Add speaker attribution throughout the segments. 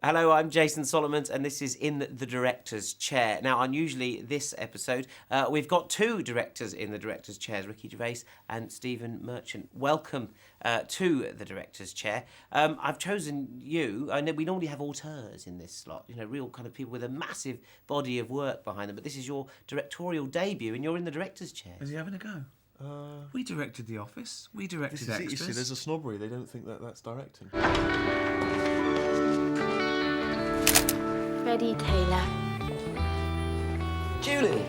Speaker 1: Hello, I'm Jason Solomons, and this is In the Director's Chair. Now, unusually, this episode, we've got two directors in the Director's Chairs, Ricky Gervais and Stephen Merchant. Welcome to the Director's Chair. I've chosen you. I know we normally have auteurs in this slot, you know, real kind of people with a massive body of work behind them, but this is your directorial debut, and you're in the Director's Chair.
Speaker 2: Is he having a go? We directed The Office. We directed Extras.
Speaker 3: You see, there's a snobbery. They don't think that that's directing.
Speaker 4: Freddie Taylor.
Speaker 3: Julie!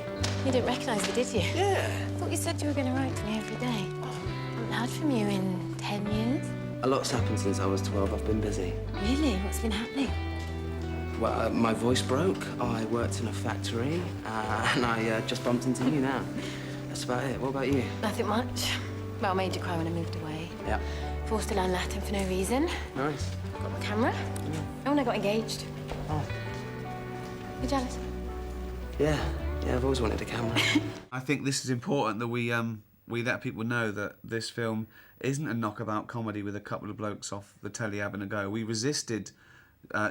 Speaker 4: You didn't recognise me, did you?
Speaker 3: Yeah!
Speaker 4: I thought you said you were going to write to me every day. I haven't heard from you in 10 years.
Speaker 5: A lot's happened since I was 12. I've been busy.
Speaker 4: Really? What's been happening?
Speaker 5: Well, my voice broke. I worked in a factory, and I just bumped into you now. That's about it. What about you?
Speaker 4: Nothing much. Well, I made you cry when I moved away.
Speaker 5: Yeah.
Speaker 4: Forced to learn Latin for no reason.
Speaker 5: Nice.
Speaker 4: Got my camera. Oh, and I got engaged.
Speaker 5: Oh.
Speaker 4: You jealous?
Speaker 5: Yeah. I've always wanted a camera.
Speaker 2: I think this is important that we let people know that this film isn't a knockabout comedy with a couple of blokes off the telly having a go. We resisted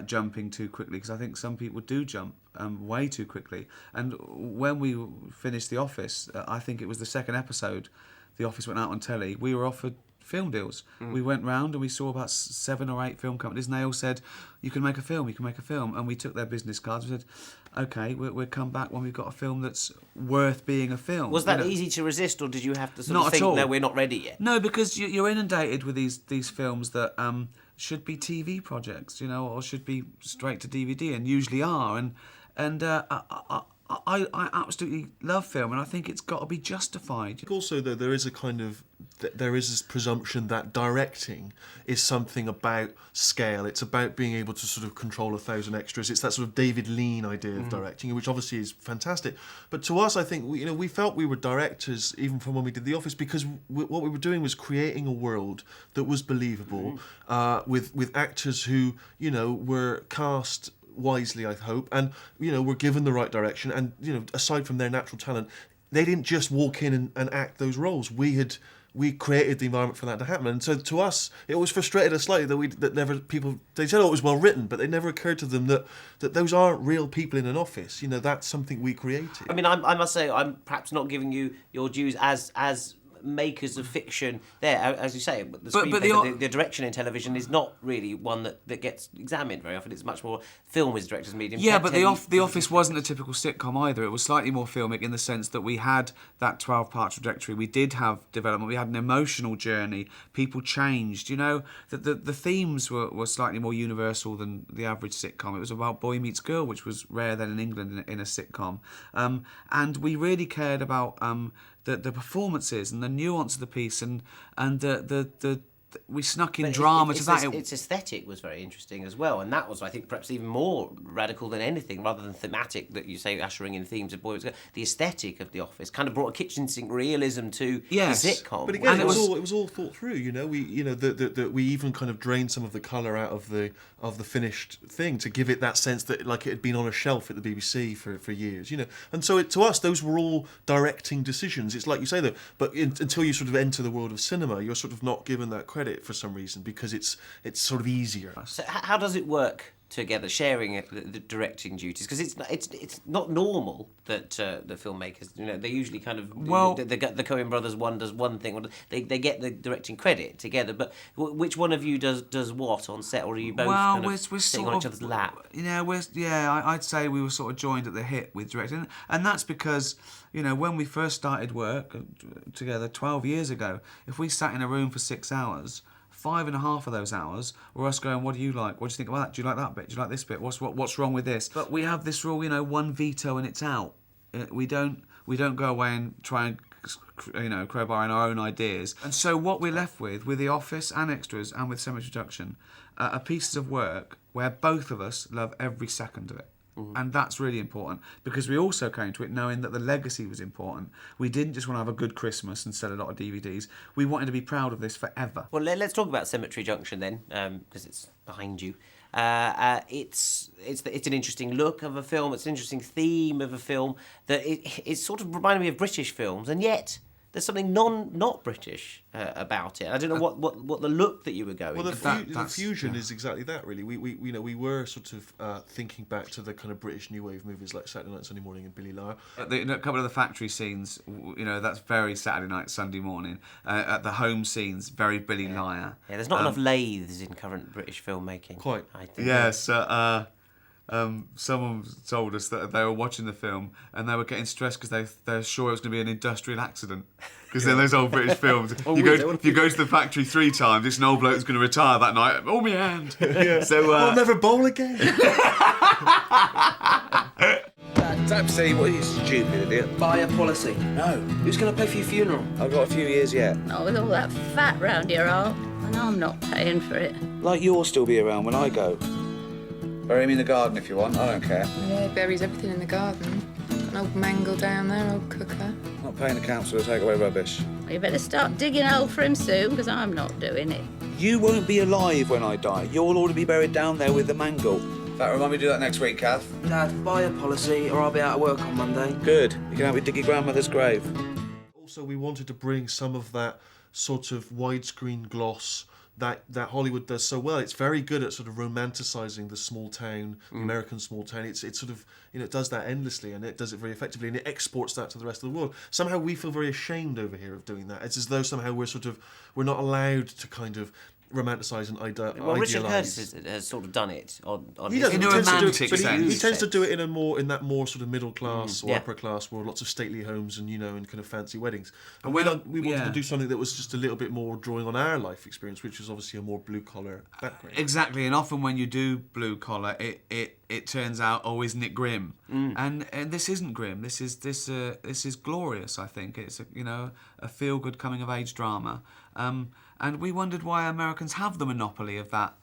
Speaker 2: jumping too quickly because I think some people do jump way too quickly. And when we finished The Office, I think it was the second episode, The Office went out on telly, we were offered film deals. We went round and we saw about 7 or 8 film companies, and they all said, you can make a film. And we took their business cards and said, OK, we'll come back when we've got a film that's worth being a film.
Speaker 1: Was that easy to resist, or did you have to sort
Speaker 2: Not
Speaker 1: of think,
Speaker 2: at all.
Speaker 1: no, we're not ready yet?
Speaker 2: No, because you're inundated with these films that should be TV projects, you know, or should be straight to DVD, and usually are. And I absolutely love film, and I think it's got to be justified.
Speaker 3: Also, though, there is this presumption that directing is something about scale. It's about being able to sort of control 1,000 extras. It's that sort of David Lean idea of directing, which obviously is fantastic. But to us, I think we felt we were directors even from when we did The Office, because what we were doing was creating a world that was believable, with actors who were cast wisely, I hope, and were given the right direction, and aside from their natural talent, they didn't just walk in and act those roles. We created the environment for that to happen, and so to us it always frustrated us slightly they said, oh, it was well written, but it never occurred to them that those aren't real people in an office. That's something we created.
Speaker 1: I mean, I must say, I'm perhaps not giving you your dues as makers of fiction there, as you say, but the direction in television is not really one that gets examined very often. It's much more film is director's medium.
Speaker 2: Yeah, but The Office wasn't a typical sitcom either. It was slightly more filmic in the sense that we had that 12-part trajectory. We did have development. We had an emotional journey. People changed. The themes were slightly more universal than the average sitcom. It was about boy meets girl, which was rare then in England in a sitcom. And we really cared about the performances and the nuance of the piece, and we snuck in drama to that.
Speaker 1: Its aesthetic was very interesting as well, and that was, I think, perhaps even more radical than anything, rather than thematic that you say, ushering in themes of boys. The aesthetic of The Office kind of brought a kitchen sink realism to the sitcom.
Speaker 3: But again, it was all thought through. We even kind of drained some of the colour out of the finished thing to give it that sense that like it had been on a shelf at the BBC for years. And so to us, those were all directing decisions. It's like you say, though, but until you sort of enter the world of cinema, you're sort of not given that credit for some reason, because it's sort of easier.
Speaker 1: So how does it work together, sharing the directing duties? Because it's not normal that the filmmakers, they usually kind of the Coen brothers, one does one thing, or they get the directing credit together. But which one of you does what on set, or are you both we're sitting on each other's lap?
Speaker 2: I'd say we were sort of joined at the hip with directing, and that's because when we first started work together 12 years ago, if we sat in a room for 6 hours, 5.5 of those hours were us going, what do you like? What do you think about that? Do you like that bit? Do you like this bit? What's wrong with this? But we have this rule, one veto and it's out. We don't go away and try and crowbar in our own ideas. And so what we're left with The Office and Extras and with Cemetery Junction, are pieces of work where both of us love every second of it. And that's really important, because we also came to it knowing that the legacy was important. We didn't just want to have a good Christmas and sell a lot of DVDs. We wanted to be proud of this forever.
Speaker 1: Well, let's talk about Cemetery Junction then, because it's behind you. It's an interesting look of a film. It's an interesting theme of a film that it sort of reminded me of British films, and yet there's something not British about it. I don't know what the look that you were going.
Speaker 3: Well, the
Speaker 1: for.
Speaker 3: fusion is exactly that, really. We were sort of thinking back to the kind of British new wave movies like Saturday Night, Sunday Morning, and Billy Liar.
Speaker 2: A couple of the factory scenes, that's very Saturday Night, Sunday Morning. At the home scenes, very Billy Liar.
Speaker 1: Yeah, there's not enough lathes in current British filmmaking.
Speaker 3: Quite.
Speaker 1: I think.
Speaker 2: Yes. Someone told us that they were watching the film and they were getting stressed because they're sure it was going to be an industrial accident. Because in those old British films, you go to the factory 3 times, this old bloke's going to retire that night. Oh, my hand.
Speaker 3: Yeah.
Speaker 2: So
Speaker 3: I'll never bowl again.
Speaker 6: Taxi, what are you, stupid idiot?
Speaker 5: Buy a policy.
Speaker 6: No,
Speaker 5: Who's going to pay for your funeral?
Speaker 6: I've got a few years yet.
Speaker 7: Not with all that fat round your arm. And I'm not paying for it.
Speaker 6: Like you'll still be around when I go. Bury me in the garden if you want, I don't care.
Speaker 8: Yeah, he buries everything in the garden. An old mangle down there, old cooker.
Speaker 6: I'm not paying the council to take away rubbish.
Speaker 7: Well, you better start digging a hole for him soon, because I'm not doing it.
Speaker 6: You won't be alive when I die. You'll all be buried down there with the mangle. That remind me to do that next week, Kath.
Speaker 5: Dad, buy a policy or I'll be out of work on Monday.
Speaker 6: Good. You can help me dig your grandmother's grave.
Speaker 3: Also, we wanted to bring some of that sort of widescreen gloss that Hollywood does so well. It's very good at sort of romanticizing the small town, the American small town. It's sort of, it does that endlessly, and it does it very effectively, and it exports that to the rest of the world. Somehow we feel very ashamed over here of doing that. It's as though somehow we're not allowed to kind of romanticize and idealize.
Speaker 1: Well, Richard Curtis has sort of done it on
Speaker 3: He
Speaker 1: his
Speaker 3: does.
Speaker 2: In a
Speaker 3: He tends to do it,
Speaker 2: romantic
Speaker 3: but
Speaker 2: sense.
Speaker 3: he tends to do it in that more sort of middle class or
Speaker 1: yeah.
Speaker 3: upper class world, lots of stately homes and and kind of fancy weddings. And
Speaker 2: When
Speaker 3: we wanted
Speaker 2: yeah.
Speaker 3: to do something that was just a little bit more drawing on our life experience, which is obviously a more blue collar background.
Speaker 2: Exactly, and often when you do blue collar, it turns out, oh, isn't it grim? And this isn't grim. This is glorious. I think it's a feel good coming of age drama. And we wondered why Americans have the monopoly of that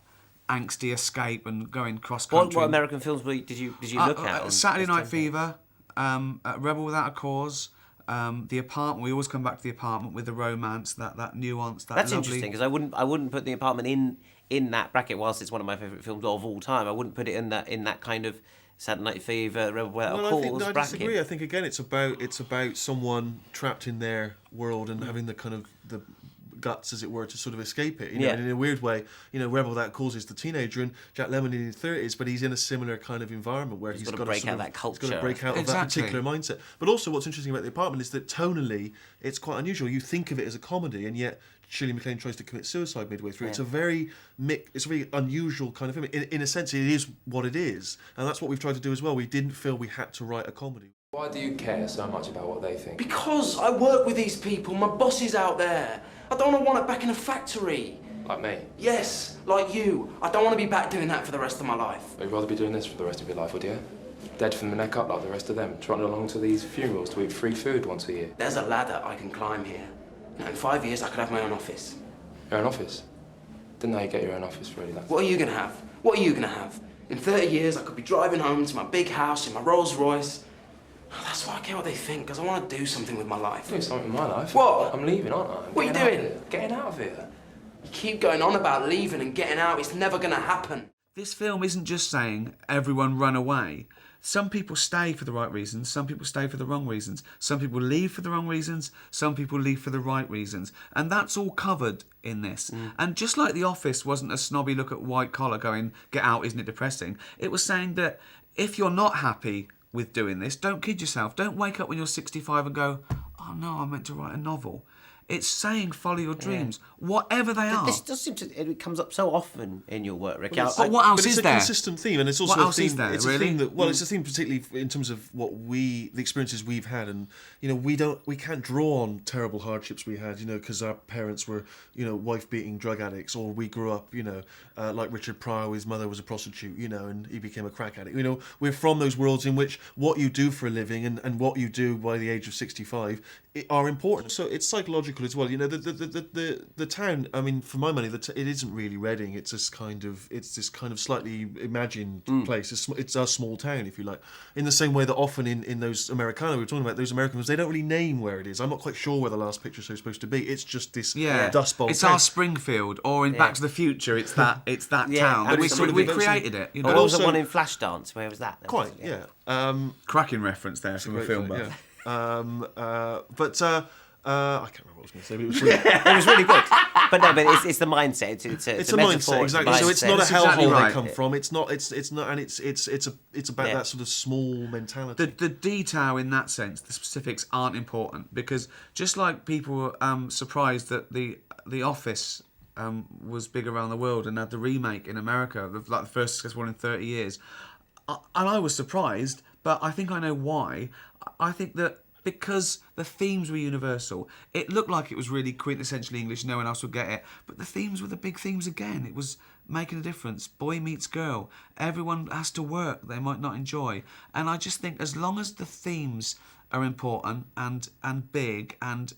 Speaker 2: angsty escape and going cross country.
Speaker 1: What American films did you look at?
Speaker 2: Saturday Night Fever, Rebel Without a Cause. The Apartment. We always come back to The Apartment with the romance, that nuance, that
Speaker 1: That's
Speaker 2: lovely...
Speaker 1: interesting because I wouldn't put The Apartment in that bracket. Whilst it's one of my favourite films of all time, I wouldn't put it in that kind of Saturday Night Fever, Rebel Without a Cause
Speaker 3: I
Speaker 1: bracket.
Speaker 3: disagree. I think again it's about someone trapped in their world and having the kind of the guts, as it were, to sort of escape it. And in a weird way, Rebel Without a Cause is the teenager and Jack Lemmon in his 30s, but he's in a similar kind of environment where he's got to
Speaker 1: break out that culture.
Speaker 3: He's got to break out of that particular mindset. But also, what's interesting about The Apartment is that tonally, it's quite unusual. You think of it as a comedy, and yet Shirley MacLaine tries to commit suicide midway through. Yeah. It's a very unusual kind of film. In a sense, it is what it is, and that's what we've tried to do as well. We didn't feel we had to write a comedy.
Speaker 9: Why do you care so much about what they think?
Speaker 5: Because I work with these people. My boss is out there. I don't want to wind up back in a factory.
Speaker 9: Like me?
Speaker 5: Yes, like you. I don't want to be back doing that for the rest of my life.
Speaker 9: You'd rather be doing this for the rest of your life, would you? Dead from the neck up like the rest of them, trotting along to these funerals to eat free food once a year.
Speaker 5: There's a ladder I can climb here. In 5 years, I could have my own office.
Speaker 9: Your own office? Didn't know you get your own office, really.
Speaker 5: What are you going to have? What are you going to have? In 30 years, I could be driving home to my big house in my Rolls Royce. That's why I care what they think, because I want to do something with my life.
Speaker 9: Do something with my life?
Speaker 5: What?
Speaker 9: I'm leaving, aren't I?
Speaker 5: What are you doing?
Speaker 9: Getting out of here.
Speaker 5: You keep going on about leaving and getting out. It's never going to happen.
Speaker 2: This film isn't just saying everyone run away. Some people stay for the right reasons, some people stay for the wrong reasons. Some people leave for the wrong reasons, some people leave for the right reasons. And that's all covered in this. And just like The Office wasn't a snobby look at white collar going, get out, isn't it depressing? It was saying that if you're not happy with doing this, don't kid yourself. Don't wake up when you're 65 and go, oh no, I meant to write a novel. It's saying follow your dreams, whatever they are.
Speaker 1: This does seem to... It comes up so often in your work, Rick.
Speaker 2: But what else is there?
Speaker 3: It's a consistent theme, and it's also
Speaker 2: What else
Speaker 3: a theme.
Speaker 2: is there,
Speaker 3: It's
Speaker 2: really?
Speaker 3: a theme that, well, it's a theme particularly in terms of the experiences we've had, and we can't draw on terrible hardships we had, because our parents were, wife-beating drug addicts, or we grew up, like Richard Pryor, his mother was a prostitute, and he became a crack addict. We're from those worlds in which what you do for a living and what you do by the age of 65 are important. So it's psychological as well. The town. I mean, for my money, it isn't really Reading. It's this kind of slightly imagined place. It's a small town, if you like. In the same way that often in those Americana, we were talking about those American films, they don't really name where it is. I'm not quite sure where the last picture show is supposed to be. It's just this Dust Bowl.
Speaker 2: It's
Speaker 3: town.
Speaker 2: our Springfield, or in Back to the Future, it's that town.
Speaker 1: and
Speaker 2: We created it.
Speaker 1: But also the one in Flashdance. Where was that?
Speaker 3: Quite, yeah.
Speaker 2: Cracking reference there from a film buff.
Speaker 3: Yeah. I can't remember what I was going to say, but it was really,
Speaker 1: It was really good. But no, but it's the mindset.
Speaker 3: it's
Speaker 1: a
Speaker 3: a
Speaker 1: metaphor,
Speaker 3: mindset, exactly.
Speaker 1: It's a
Speaker 3: So it's
Speaker 1: mindset.
Speaker 3: not a
Speaker 2: That's exactly
Speaker 3: hellhole
Speaker 2: right.
Speaker 3: they come from. It's not, and it's about
Speaker 1: Yeah.
Speaker 3: that sort of small mentality.
Speaker 2: The detail in that sense, the specifics aren't important, because just like people were surprised that the Office was big around the world and had the remake in America, like the first successful one in 30 years, and I was surprised, but I think I know why. I think that because the themes were universal, it looked like it was really quintessentially English, no one else would get it, but the themes were the big themes again. It was making a difference, boy meets girl, everyone has to work they might not enjoy, and I just think as long as the themes are important and big and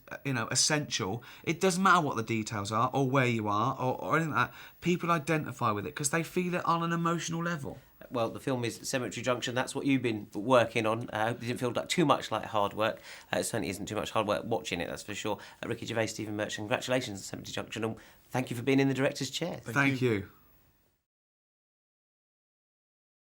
Speaker 2: essential, it doesn't matter what the details are or where you are or anything like that, people identify with it because they feel it on an emotional level.
Speaker 1: Well, the film is Cemetery Junction. That's what you've been working on. It didn't feel too much like hard work. It certainly isn't too much hard work watching it, that's for sure. Ricky Gervais, Stephen Merchant, congratulations on Cemetery Junction, and thank you for being in the director's chair.
Speaker 2: Thank you.